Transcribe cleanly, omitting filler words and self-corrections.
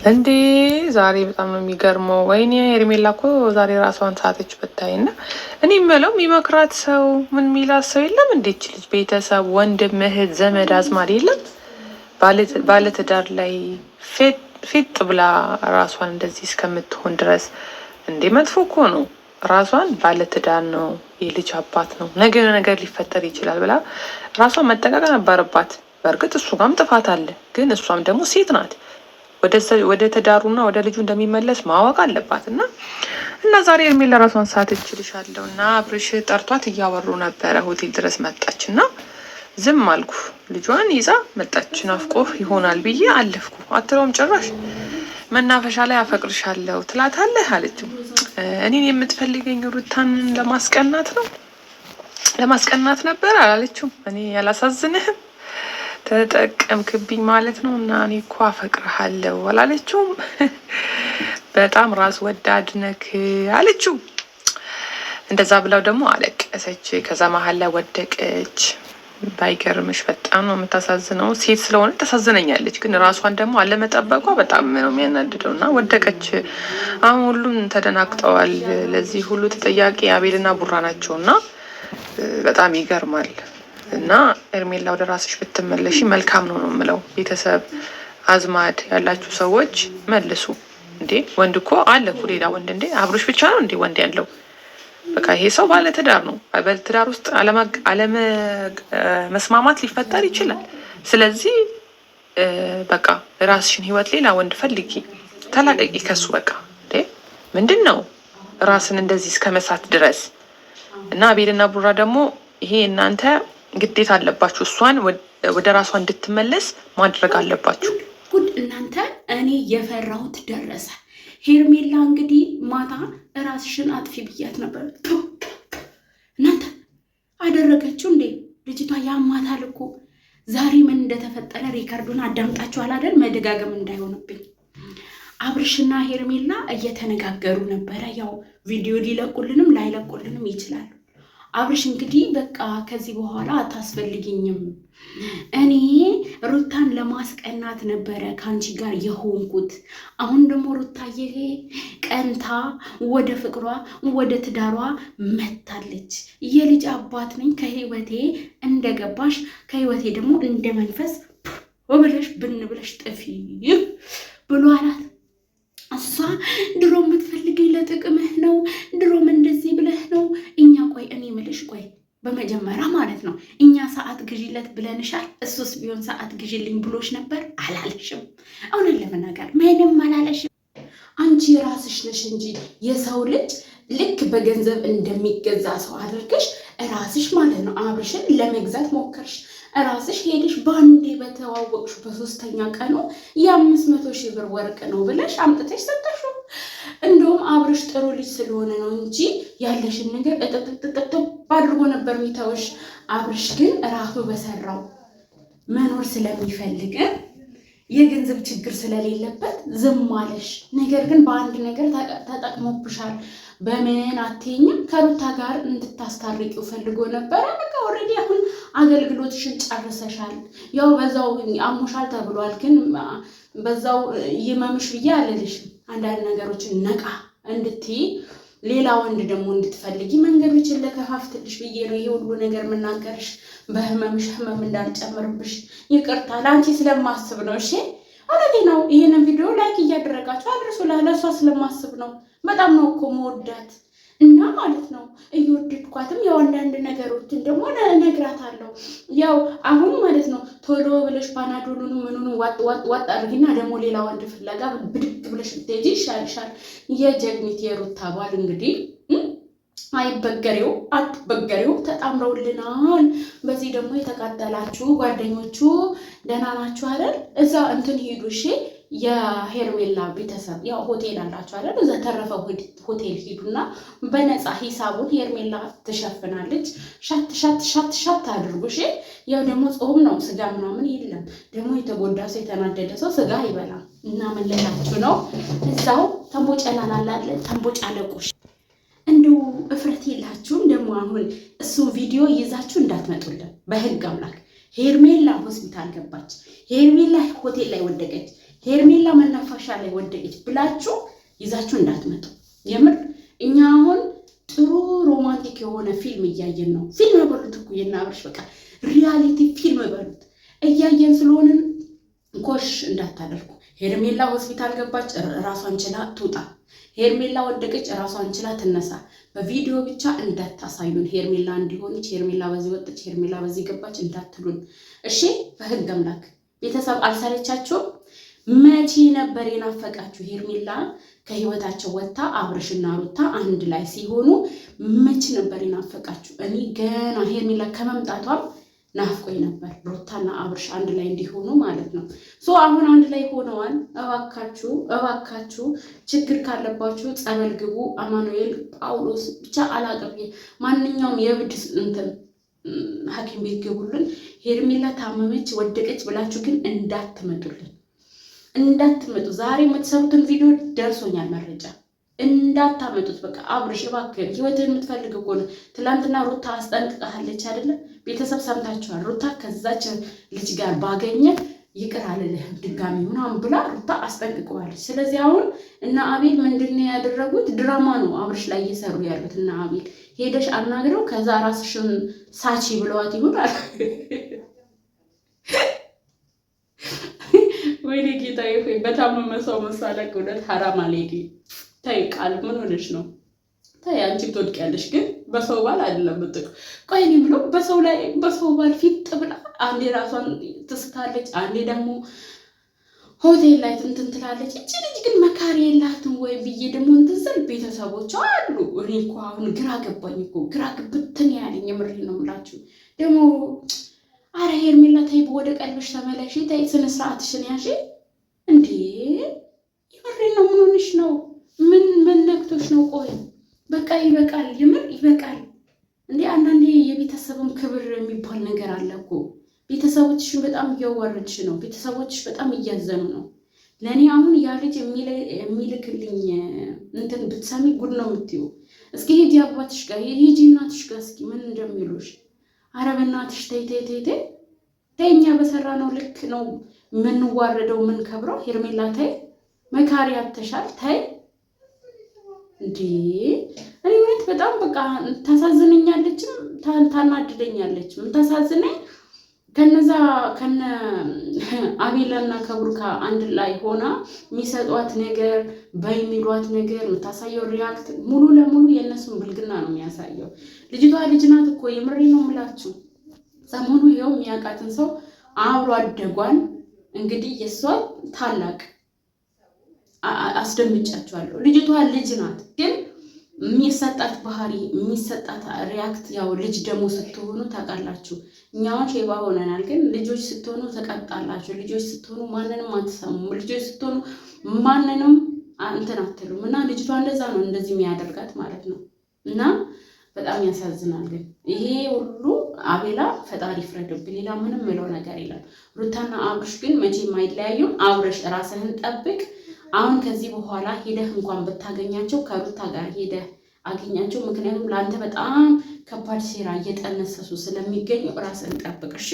እንዴ ዛሬ በጣም ነው የሚገርመው። ወይኔ ሄርሜላ እኮ ዛሬ ራሷን ሳተች ብታይና፣ እኔ የምለው የሚመክራት ሰው ምን የሚላት ሰው የለም? እንዴች ልጅ ቤተሰብ፣ ወንድም፣ እህት፣ ዘመድ አዝማድ የለም? ባለትዳር ላይ ፌጥ ብላ ራሷን እንደዚህ እስከምትሆን ድረስ እንዴ መጥፎ እኮ ነው። ራሷን ባለትዳር ነው፣ የልጅ አባት ነው፣ ነገ ነገር ሊፈጠር ይችላል ብላ ራሷን መጠንቀቅ ነበረባት። በእርግጥ እሱ ጋም ጥፋት አለ፣ ግን እሷም ደግሞ ሴት ናት። ወደ ትዳሩና ወደ ልጁ እንደሚመለስ ማወቅ አለባት። እና ዛሬ ሄርሜላ ራሷን ሳተች እልሻለሁ። እና አብርሽ ጠርቷት እያወሩ ነበረ። ሆቴል ድረስ መጣች እና ዝም አልኩ። ልጇን ይዛ መጣች። ናፍቆህ ይሆናል ብዬ አለፍኩ። አትለውም ጭራሽ። መናፈሻ ላይ አፈቅርሻለሁ ትላታለህ አለችው። እኔን የምትፈልገኝ ሩታን ለማስቀናት ነው ለማስቀናት ነበር አላለችውም። እኔ ያላሳዝንህም ተጠቀምክብኝ ማለት ነው እና እኔ እኮ አፈቅርሃለሁ አላለችውም። በጣም ራስ ወዳድ ነክ አለችው። እንደዛ ብለው ደግሞ አለቀሰች። ከዛ መሀል ላይ ወደቀች። ባይገርምሽ በጣም ነው የምታሳዝነው። ሴት ስለሆነ ታሳዝነኛለች፣ ግን ራሷን ደግሞ አለመጠበቋ በጣም ነው የሚያናድደው። እና ወደቀች። አሁን ሁሉም ተደናግጠዋል። ለዚህ ሁሉ ተጠያቂ አቤልና ቡራ ናቸው እና በጣም ይገርማል። እና ሄርሜላ ወደ ራስሽ ብትመለሺ መልካም ነው የምለው። ቤተሰብ አዝማድ ያላችሁ ሰዎች መልሱ። እንዴ ወንድ እኮ አለ እኮ ሌላ ወንድ። እንዴ አብሮሽ ብቻ ነው እንዴ ወንድ ያለው? በቃ ይሄ ሰው ባለትዳር ነው። ባለትዳር ውስጥ አለመስማማት ሊፈጠር ይችላል። ስለዚህ በቃ ራስሽን ህይወት ሌላ ወንድ ፈልጊ፣ ተላቀቂ ከሱ። በቃ እንዴ ምንድን ነው ራስን እንደዚህ እስከ መሳት ድረስ? እና አቤልና ቡራ ደግሞ ይሄ እናንተ ግዴታ አለባችሁ። እሷን ወደ ራሷ እንድትመለስ ማድረግ አለባችሁ። ጉድ እናንተ! እኔ የፈራሁት ደረሰ። ሄርሜላ እንግዲህ ማታ ራስሽን አጥፊ ብያት ነበር። እናንተ አደረገችው እንዴ? ልጅቷ ያማታል እኮ። ዛሬ ምን እንደተፈጠረ ሪከርዱን አዳምጣችኋል አይደል? መደጋገም እንዳይሆንብኝ። አብርሽና ሄርሜላ እየተነጋገሩ ነበረ። ያው ቪዲዮ ሊለቁልንም ላይለቁልንም ይችላሉ። አብርሽ እንግዲህ በቃ ከዚህ በኋላ አታስፈልጊኝም፣ እኔ ሩታን ለማስቀናት ነበረ ከአንቺ ጋር የሆንኩት። አሁን ደግሞ ሩታዬ ቀንታ ወደ ፍቅሯ ወደ ትዳሯ መታለች። የልጅ አባት ነኝ፣ ከህይወቴ እንደገባሽ ከህይወቴ ደግሞ እንደ መንፈስ ብለሽ ብን ብለሽ ጥፊ ብሎ አላት። እሷ ድሮ የምትፈልገኝ ለጥቅምህ ነው፣ ድሮም እንደዚህ ብለህ ነው። እኛ ቆይ እኔ ምልሽ ቆይ በመጀመሪያ ማለት ነው እኛ ሰዓት ግዢለት ብለንሻል። እሱስ ቢሆን ሰዓት ግዢልኝ ብሎሽ ነበር? አላለሽም። እውነት ለመናገር ምንም አላለሽም። አንቺ ራስሽ ነሽ እንጂ የሰው ልጅ ልክ በገንዘብ እንደሚገዛ ሰው አድርገሽ ራስሽ ማለት ነው አብርሽን ለመግዛት ሞከርሽ። ራስሽ ሄድሽ በአንዴ በተዋወቅሽ በሶስተኛ ቀኑ የ500,000 ብር ወርቅ ነው ብለሽ አምጥተሽ ሰጠሽው። እንደውም አብርሽ ጥሩ ልጅ ስለሆነ ነው እንጂ ያለሽን ነገር እጥጥጥጥጥ አድርጎ ነበር የሚተውሽ። አብርሽ ግን ራሱ በሰራው መኖር ስለሚፈልግ የገንዘብ ችግር ስለሌለበት ዝም አለሽ። ነገር ግን በአንድ ነገር ተጠቅሞብሻል። በምን አትይኝም? ከሩታ ጋር እንድታስታርቂው ፈልጎ ነበረ። በቃ ኦልሬዲ አሁን አገልግሎትሽን ጨርሰሻል። ያው በዛው አሞሻል ተብሏል፣ ግን በዛው ይመምሽ ብዬ አልልሽም። አንዳንድ ነገሮችን ነቃ እንድትይ ሌላ ወንድ ደግሞ እንድትፈልጊ መንገዶችን ለከፋፍትልሽ ብዬ ነው ይሄ ሁሉ ነገር የምናገርሽ። በህመምሽ ህመም እንዳልጨምርብሽ ይቅርታ፣ ለአንቺ ስለማስብ ነው። እሺ አለቴ ነው። ይሄንን ቪዲዮ ላይክ እያደረጋችሁ አድርሱ። ለእሷ ስለማስብ ነው። በጣም ነው እኮ መወዳት እና ማለት ነው እየወደድኳትም ያው አንዳንድ ነገሮችን ደግሞ እነግራታለሁ። ያው አሁን ማለት ነው ቶሎ ብለሽ ፓናዶሉን ምኑን ዋጥ አድርጊና ደግሞ ሌላ ወንድ ፍለጋ ብድግ ብለሽ ብትሄጂ ይሻልሻል። የጀግኒት የሩታ ባል እንግዲህ አይበገሬው አትበገሬው ተጣምረውልናል። በዚህ ደግሞ የተቃጠላችሁ ጓደኞቹ ደህና ናችሁ አይደል? እዛ እንትን ሂዱ እሺ። የሄርሜላ ቤተሰብ ያው ሆቴል አላችሁ አይደል? እዛ ተረፈ ሆቴል ሂዱና በነፃ ሂሳቡን ሄርሜላ ትሸፍናለች። ሻት አድርጉ እሺ። ያው ደግሞ ጾም ነው፣ ስጋ ምናምን የለም። ደግሞ የተጎዳ ሰው የተናደደ ሰው ስጋ አይበላም። እና ምን ልላችሁ ነው? እዛው ተንቦጨላላለ ተንቦጫለቁሽ። እንደው እፍረት የላችሁም ደግሞ አሁን እሱ ቪዲዮ ይዛችሁ እንዳትመጡልን በህግ አምላክ። ሄርሜላ ሆስፒታል ገባች፣ ሄርሜላ ሆቴል ላይ ወደቀች፣ ሄርሜላ መናፈሻ ላይ ወደቀች ብላችሁ ይዛችሁ እንዳትመጡ። የምር እኛ አሁን ጥሩ ሮማንቲክ የሆነ ፊልም እያየን ነው። ፊልም በሉት እኮ የናብርሽ በቃ ሪያሊቲ ፊልም በሉት እያየን ስለሆንን ኮሽ እንዳታደርጉ። ሄርሜላ ሆስፒታል ገባች፣ ራሷን ችላ ትውጣ። ሄርሜላ ወደቀች፣ ራሷን ችላ ትነሳ። በቪዲዮ ብቻ እንዳታሳዩን። ሄርሜላ እንዲሆነች፣ ሄርሜላ በዚህ ወጣች፣ ሄርሜላ በዚህ ገባች እንዳትሉን እሺ። በህግ አምላክ ቤተሰብ አልሰለቻችሁም? መቼ ነበር የናፈቃችሁ? ሄርሜላ ከህይወታቸው ወጥታ አብርሽና ሩታ አንድ ላይ ሲሆኑ መቼ ነበር የናፈቃችሁ? እኔ ገና ሄርሜላ ከመምጣቷም ናፍቆኝ ነበር ሩታና አብርሽ አንድ ላይ እንዲሆኑ ማለት ነው። አሁን አንድ ላይ ሆነዋል። እባካችሁ ችግር ካለባችሁ ጸበል ግቡ። አማኑኤል ጳውሎስ ብቻ አላቅም፣ ማንኛውም የብድ እንትን ሐኪም ቤት ግቡልን። ሄርሜላ ታመመች ወደቀች ብላችሁ ግን እንዳትመጡ። ዛሬ የምትሰሩትን ቪዲዮ ደርሶኛል መረጃ፣ እንዳታመጡት። በቃ አብርሽ እባክህ ህይወትን የምትፈልግ እኮ ነው። ትላንትና ሩታ አስጠንቅቃለች አይደለ? ቤተሰብ ሰምታችኋል። ሩታ ከዛች ልጅ ጋር ባገኘ ይቅር አልልህም ድጋሚ ምናምን ብላ ሩታ አስጠንቅቀዋለች። ስለዚህ አሁን እና አቤል ምንድን ነው ያደረጉት? ድራማ ነው አብርሽ ላይ እየሰሩ ያሉት። እና አቤል ሄደሽ አናግረው፣ ከዛ ራስሽን ሳቺ ብለዋት ይሆናል። ወይኔ ጌታዬ ሆይ በታመመ ሰው መሳለቅ እውነት ሐራም አለኝ። ተይ ቃል ምን ሆነሽ ነው? ተይ አንቺ ትወድቂያለሽ፣ ግን በሰው ባል አይደለም ብትቅ። ቆይ እኔ ብሎ በሰው ባል ፊት ብላ አንዴ ራሷን ትስታለች፣ አንዴ ደግሞ ሆቴል ላይ እንትን ትላለች። እቺ ልጅ ግን መካሪ የላትም ወይ ብዬ ደግሞ እንትን ስል ቤተሰቦቿ አሉ። እኔ እኮ አሁን ግራ ገባኝ እኮ ግራ ግብትን ያለኝ የምሬ ነው የምላችሁ ደግሞ አረ ሄርሜላ ተይ፣ ወደ ቀልብሽ ተመለሽ። ተይ ስነ ስርዓትሽን ያሺ እንዴ! የምሬን ነው። ምን ሆነሽ ነው? ምን ነክቶሽ ነው? ቆይ በቃ ይበቃል፣ የምር ይበቃል እንዴ! አንዳንዴ የቤተሰብም ክብር የሚባል ነገር አለ እኮ። ቤተሰቦችሽን በጣም እያዋረድሽ ነው። ቤተሰቦችሽ በጣም እያዘኑ ነው። ለእኔ አሁን ያ ልጅ የሚልክልኝ እንትን ብትሰሚ ጉድ ነው የምትይው። እስኪ ሂጂ አባትሽ ጋር ሂጂ፣ እናትሽ ጋር እስኪ ምን እንደሚሉሽ። አረ በእናትሽ ተይ፣ እኛ በሰራ ነው ልክ ነው የምንዋረደው የምንከብረው። ሄርሜላ ተይ፣ መካሪ አትተሻል። ተይ እንዴ! እኔ እውነት በጣም በቃ ታሳዝነኛለችም ታናድደኛለችም። ታሳዝነኝ ከነ አቤላና ከብሩካ አንድ ላይ ሆና የሚሰጧት ነገር በሚሏት ነገር የምታሳየው ሪያክት ሙሉ ለሙሉ የእነሱን ብልግና ነው የሚያሳየው። ልጅቷ ልጅ ናት እኮ የምሬ ነው የምላችሁ። ሰሞኑ ይኸው የሚያውቃትን ሰው አብሮ አደጓን እንግዲህ የእሷ ታላቅ አስደምጫቸዋለሁ። ልጅቷ ልጅ ናት፣ ግን የሚሰጣት ባህሪ የሚሰጣት ሪያክት ያው ልጅ ደግሞ ስትሆኑ ታውቃላችሁ። እኛውን ሼባ ሆነናል፣ ግን ልጆች ስትሆኑ ተቀጣላችሁ። ልጆች ስትሆኑ ማንንም አትሰሙም። ልጆች ስትሆኑ ማንንም እንትን አትሉም። እና ልጅቷ እንደዛ ነው እንደዚህ የሚያደርጋት ማለት ነው። እና በጣም ያሳዝናል። ግን ይሄ ሁሉ አቤላ ፈጣሪ ፍረድብ፣ ሌላ ምንም ምለው ነገር የለም። ሩታና አብርሽ ግን መቼም አይለያዩም። አብርሽ ራስህን ጠብቅ። አሁን ከዚህ በኋላ ሄደህ እንኳን ብታገኛቸው ከሩታ ጋር ሄደህ አገኛቸው። ምክንያቱም ለአንተ በጣም ከባድ ሴራ እየጠነሰሱ ስለሚገኙ ራስህን ጠብቅ እሺ።